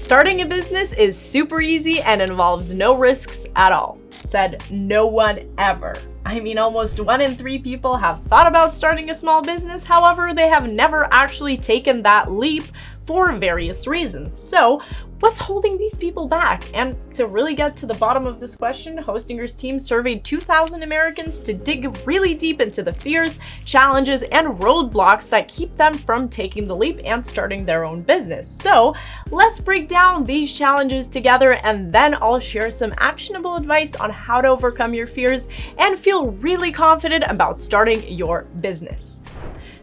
Starting a business is super easy and involves no risks at all, said no one ever. I mean, almost 1 in 3 people have thought about starting a small business. However, they have never actually taken that leap for various reasons. So what's holding these people back? And to really get to the bottom of this question, Hostinger's team surveyed 2,000 Americans to dig really deep into the fears, challenges, and roadblocks that keep them from taking the leap and starting their own business. So let's break down these challenges together, and then I'll share some actionable advice on how to overcome your fears and feel really confident about starting your business.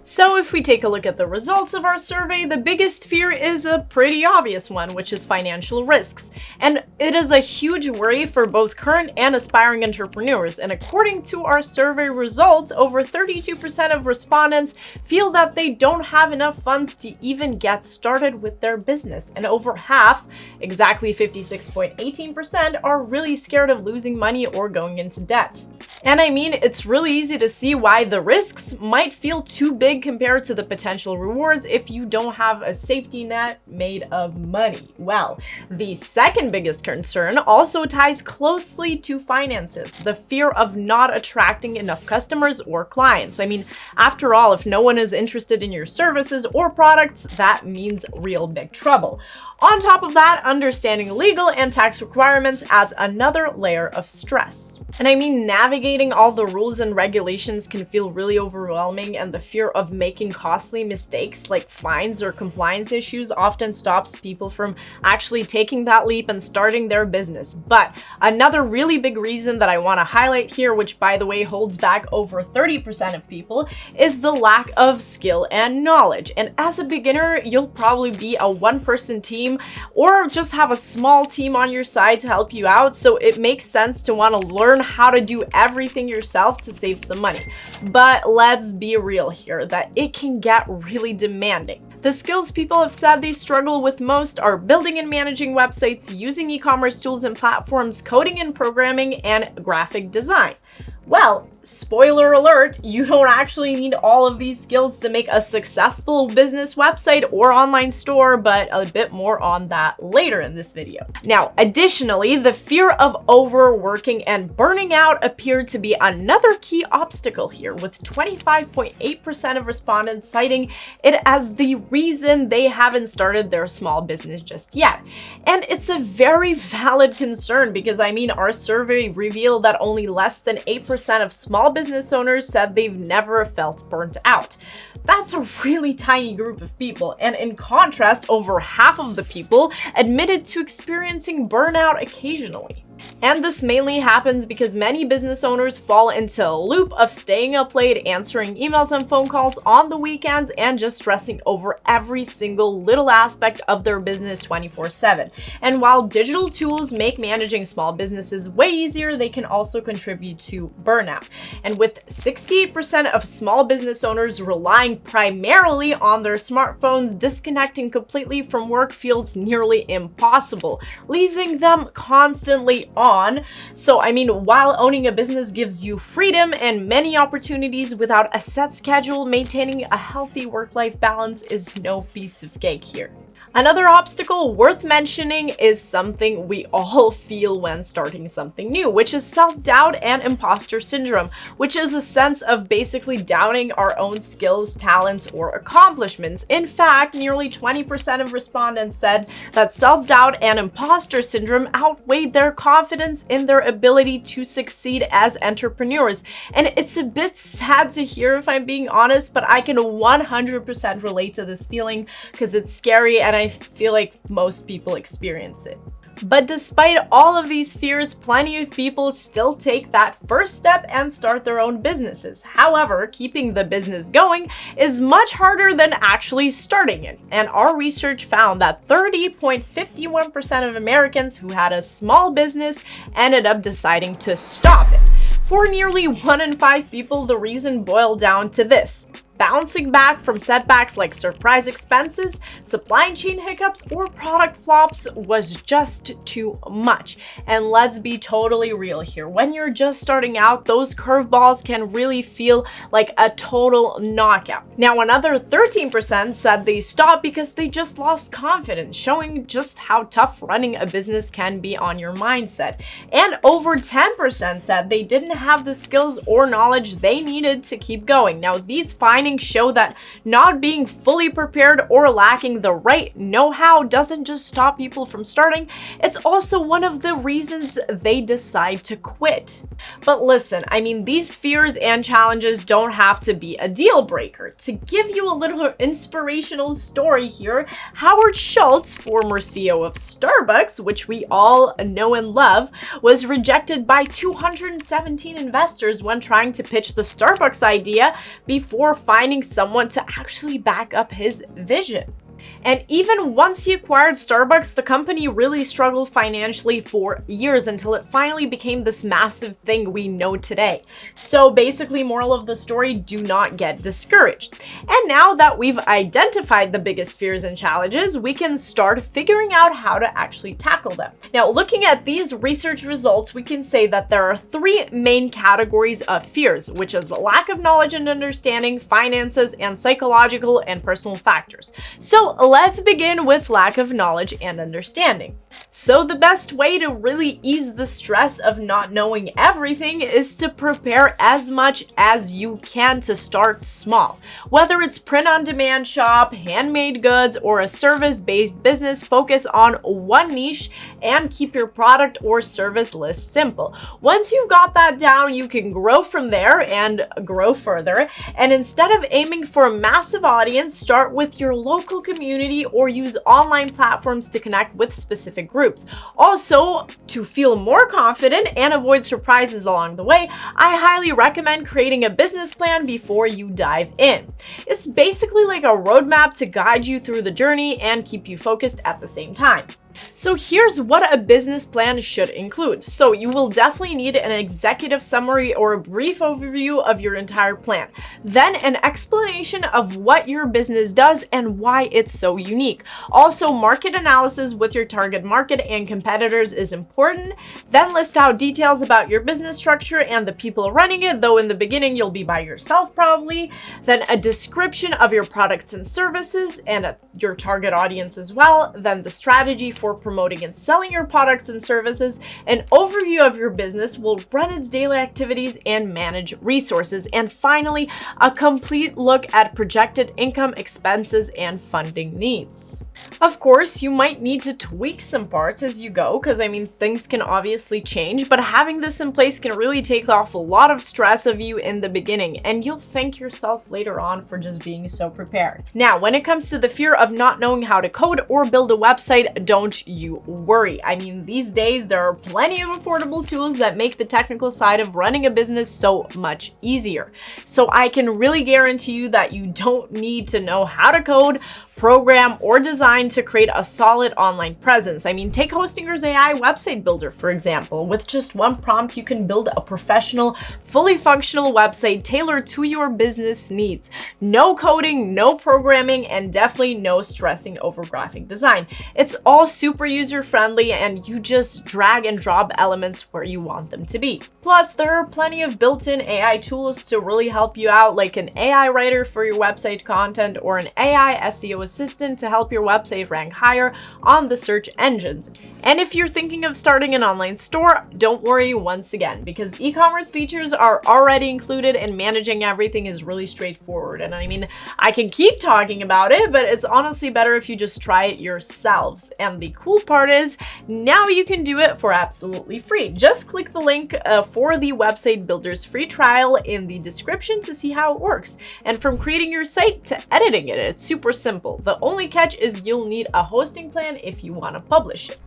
So if we take a look at the results of our survey, the biggest fear is a pretty obvious one, which is financial risks. And it is a huge worry for both current and aspiring entrepreneurs. And according to our survey results, over 32% of respondents feel that they don't have enough funds to even get started with their business. And over half, exactly 56.18%, are really scared of losing money or going into debt. And I mean, it's really easy to see why the risks might feel too big compared to the potential rewards if you don't have a safety net made of money. Well, the second biggest concern also ties closely to finances, the fear of not attracting enough customers or clients. I mean, after all, if no one is interested in your services or products, that means real big trouble. On top of that, understanding legal and tax requirements adds another layer of stress. And I mean, navigating all the rules and regulations can feel really overwhelming, and the fear of making costly mistakes like fines or compliance issues often stops people from actually taking that leap and starting their business. But another really big reason that I want to highlight here, which by the way holds back over 30% of people, is the lack of skill and knowledge. And as a beginner, you'll probably be a one-person team or just have a small team on your side to help you out, so it makes sense to want to learn how to do everything yourself to save some money. But let's be real here, that it can get really demanding. The skills people have said they struggle with most are building and managing websites, using e-commerce tools and platforms, coding and programming, and graphic design. Well, spoiler alert, you don't actually need all of these skills to make a successful business website or online store, but a bit more on that later in this video. Now, additionally, the fear of overworking and burning out appeared to be another key obstacle here, with 25.8% of respondents citing it as the reason they haven't started their small business just yet. And it's a very valid concern because, I mean, our survey revealed that only less than 8% of small business owners said they've never felt burnt out. That's a really tiny group of people, and in contrast, over half of the people admitted to experiencing burnout occasionally. And this mainly happens because many business owners fall into a loop of staying up late, answering emails and phone calls on the weekends, and just stressing over every single little aspect of their business 24/7. And while digital tools make managing small businesses way easier, they can also contribute to burnout. And with 68% of small business owners relying primarily on their smartphones, disconnecting completely from work feels nearly impossible, leaving them constantly on. So, I mean, while owning a business gives you freedom and many opportunities without a set schedule, maintaining a healthy work-life balance is no piece of cake here. Another obstacle worth mentioning is something we all feel when starting something new, which is self-doubt and imposter syndrome, which is a sense of basically doubting our own skills, talents, or accomplishments. In fact, nearly 20% of respondents said that self-doubt and imposter syndrome outweighed their confidence in their ability to succeed as entrepreneurs. And it's a bit sad to hear, if I'm being honest, but I can 100% relate to this feeling because it's scary, and I feel like most people experience it. But despite all of these fears, plenty of people still take that first step and start their own businesses. However, keeping the business going is much harder than actually starting it. And our research found that 30.51% of Americans who had a small business ended up deciding to stop it. For nearly 1 in 5 people, the reason boiled down to this: Bouncing back from setbacks like surprise expenses, supply chain hiccups, or product flops was just too much. And let's be totally real here. When you're just starting out, those curveballs can really feel like a total knockout. Now, another 13% said they stopped because they just lost confidence, showing just how tough running a business can be on your mindset. And over 10% said they didn't have the skills or knowledge they needed to keep going. Now, these findings show that not being fully prepared or lacking the right know-how doesn't just stop people from starting, it's also one of the reasons they decide to quit. But listen, I mean, these fears and challenges don't have to be a deal breaker. To give you a little inspirational story here, Howard Schultz, former CEO of Starbucks, which we all know and love, was rejected by 217 investors when trying to pitch the Starbucks idea before finding someone to actually back up his vision. And even once he acquired Starbucks, the company really struggled financially for years until it finally became this massive thing we know today. So basically, moral of the story, do not get discouraged. And now that we've identified the biggest fears and challenges, we can start figuring out how to actually tackle them. Now, looking at these research results, we can say that there are three main categories of fears, which is lack of knowledge and understanding, finances, and psychological and personal factors. So let's begin with lack of knowledge and understanding. So the best way to really ease the stress of not knowing everything is to prepare as much as you can to start small. Whether it's print-on-demand shop, handmade goods, or a service-based business, focus on one niche and keep your product or service list simple. Once you've got that down, you can grow from there and grow further. And instead of aiming for a massive audience, start with your local community or use online platforms to connect with specific groups. Also, to feel more confident and avoid surprises along the way, I highly recommend creating a business plan before you dive in. It's basically like a roadmap to guide you through the journey and keep you focused at the same time. So here's what a business plan should include. So you will definitely need an executive summary or a brief overview of your entire plan. Then an explanation of what your business does and why it's so unique. Also, market analysis with your target market and competitors is important. Then list out details about your business structure and the people running it, though in the beginning you'll be by yourself probably. Then a description of your products and services and your target audience as well. Then the strategy for promoting and selling your products and services, an overview of your business, will run its daily activities and manage resources, and finally, a complete look at projected income, expenses, and funding needs. Of course, you might need to tweak some parts as you go, because I mean, things can obviously change, but having this in place can really take off a lot of stress of you in the beginning, and you'll thank yourself later on for just being so prepared. Now, when it comes to the fear of not knowing how to code or build a website, don't you worry. I mean, these days there are plenty of affordable tools that make the technical side of running a business so much easier. So I can really guarantee you that you don't need to know how to code, program, or design to create a solid online presence. I mean, take Hostinger's AI website builder, for example. With just one prompt, you can build a professional, fully functional website tailored to your business needs. No coding, no programming, and definitely no stressing over graphic design. It's all super user-friendly, and you just drag and drop elements where you want them to be. Plus, there are plenty of built-in AI tools to really help you out, like an AI writer for your website content or an AI SEO assistant to help your website rank higher on the search engines. And if you're thinking of starting an online store, don't worry once again, because e-commerce features are already included and managing everything is really straightforward. And I mean, I can keep talking about it, but it's honestly better if you just try it yourselves. And the cool part is now you can do it for absolutely free. Just click the link for the website builder's free trial in the description to see how it works. And from creating your site to editing it, it's super simple. The only catch is you'll need a hosting plan if you want to publish it.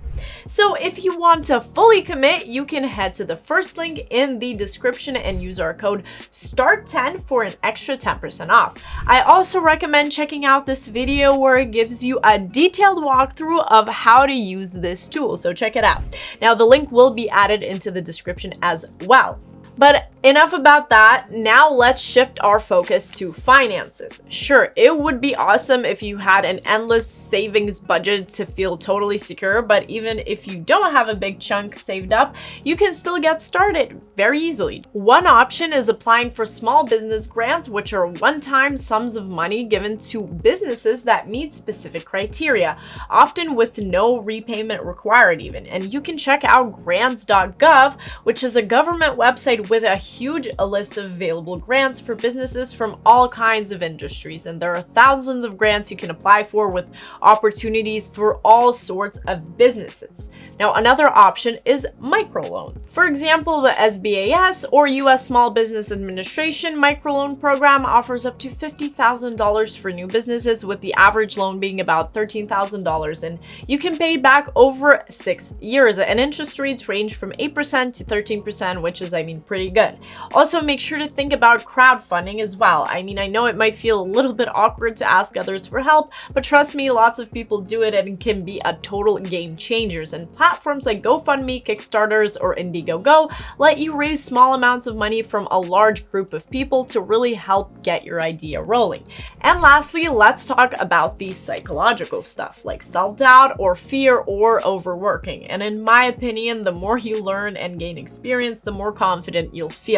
So if you want to fully commit, you can head to the first link in the description and use our code START10 for an extra 10% off. I also recommend checking out this video where it gives you a detailed walkthrough of how to use this tool, so check it out. Now the link will be added into the description as well. But Enough about that. Now let's shift our focus to finances. Sure, it would be awesome if you had an endless savings budget to feel totally secure, but even if you don't have a big chunk saved up, you can still get started very easily. One option is applying for small business grants, which are one-time sums of money given to businesses that meet specific criteria, often with no repayment required even. And you can check out grants.gov, which is a government website with a huge list of available grants for businesses from all kinds of industries, and there are thousands of grants you can apply for with opportunities for all sorts of businesses. Now, another option is microloans. For example, the SBAS or US Small Business Administration microloan program offers up to $50,000 for new businesses, with the average loan being about $13,000, and you can pay back over 6 years, and interest rates range from 8% to 13%, which is, pretty good. Also, make sure to think about crowdfunding as well. I know it might feel a little bit awkward to ask others for help, but trust me, lots of people do it and it can be a total game changers. And platforms like GoFundMe, Kickstarters, or Indiegogo let you raise small amounts of money from a large group of people to really help get your idea rolling. And lastly, let's talk about the psychological stuff like self-doubt or fear or overworking. And in my opinion, the more you learn and gain experience, the more confident you'll feel.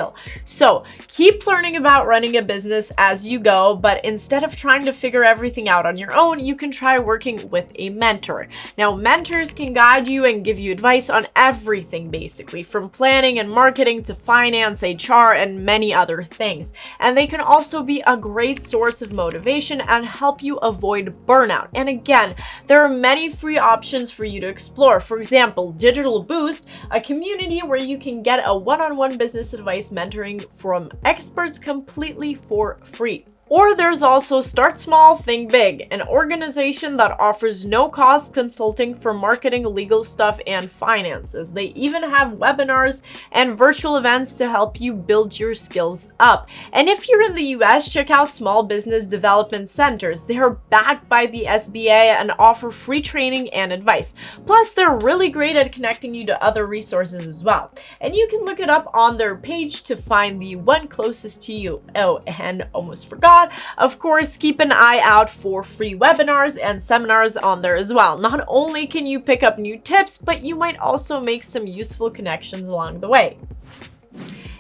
So keep learning about running a business as you go, but instead of trying to figure everything out on your own, you can try working with a mentor. Now, mentors can guide you and give you advice on everything, basically, from planning and marketing to finance, HR, and many other things. And they can also be a great source of motivation and help you avoid burnout. And again, there are many free options for you to explore. For example, Digital Boost, a community where you can get a one-on-one business advice mentoring from experts completely for free. Or there's also Start Small, Think Big, an organization that offers no-cost consulting for marketing, legal stuff, and finances. They even have webinars and virtual events to help you build your skills up. And if you're in the US, check out Small Business Development Centers. They are backed by the SBA and offer free training and advice. Plus, they're really great at connecting you to other resources as well. And you can look it up on their page to find the one closest to you. Oh, and almost forgot, of course, keep an eye out for free webinars and seminars on there as well. Not only can you pick up new tips, but you might also make some useful connections along the way.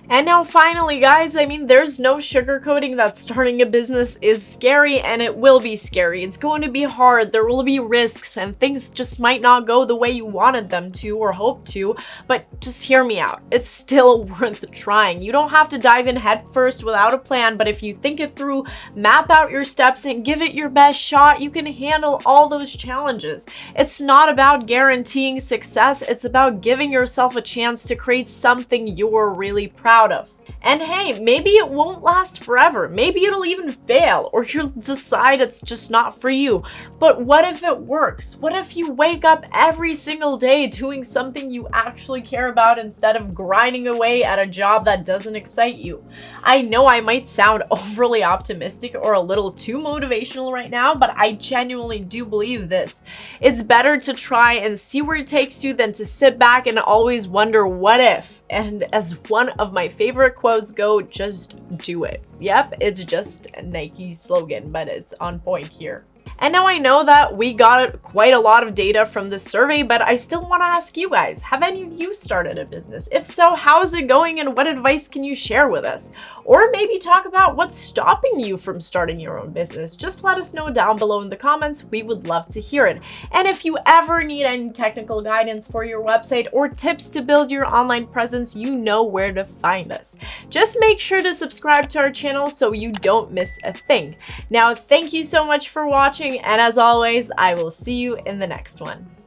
And now finally, guys, there's no sugarcoating that starting a business is scary, and it will be scary. It's going to be hard. There will be risks, and things just might not go the way you wanted them to or hoped to, but just hear me out. It's still worth trying. You don't have to dive in headfirst without a plan, but if you think it through, map out your steps, and give it your best shot, you can handle all those challenges. It's not about guaranteeing success. It's about giving yourself a chance to create something you're really proud of. And hey, maybe it won't last forever. Maybe it'll even fail, or you'll decide it's just not for you. But what if it works? What if you wake up every single day doing something you actually care about instead of grinding away at a job that doesn't excite you? I know I might sound overly optimistic or a little too motivational right now, but I genuinely do believe this. It's better to try and see where it takes you than to sit back and always wonder what if. And as one of my favorite quotes go, just do it. Yep, it's just a Nike slogan, but it's on point here. And now I know that we got quite a lot of data from this survey, but I still want to ask you guys, have any of you started a business? If so, how's it going and what advice can you share with us? Or maybe talk about what's stopping you from starting your own business. Just let us know down below in the comments. We would love to hear it. And if you ever need any technical guidance for your website or tips to build your online presence, you know where to find us. Just make sure to subscribe to our channel so you don't miss a thing. Now, thank you so much for watching. And as always, I will see you in the next one.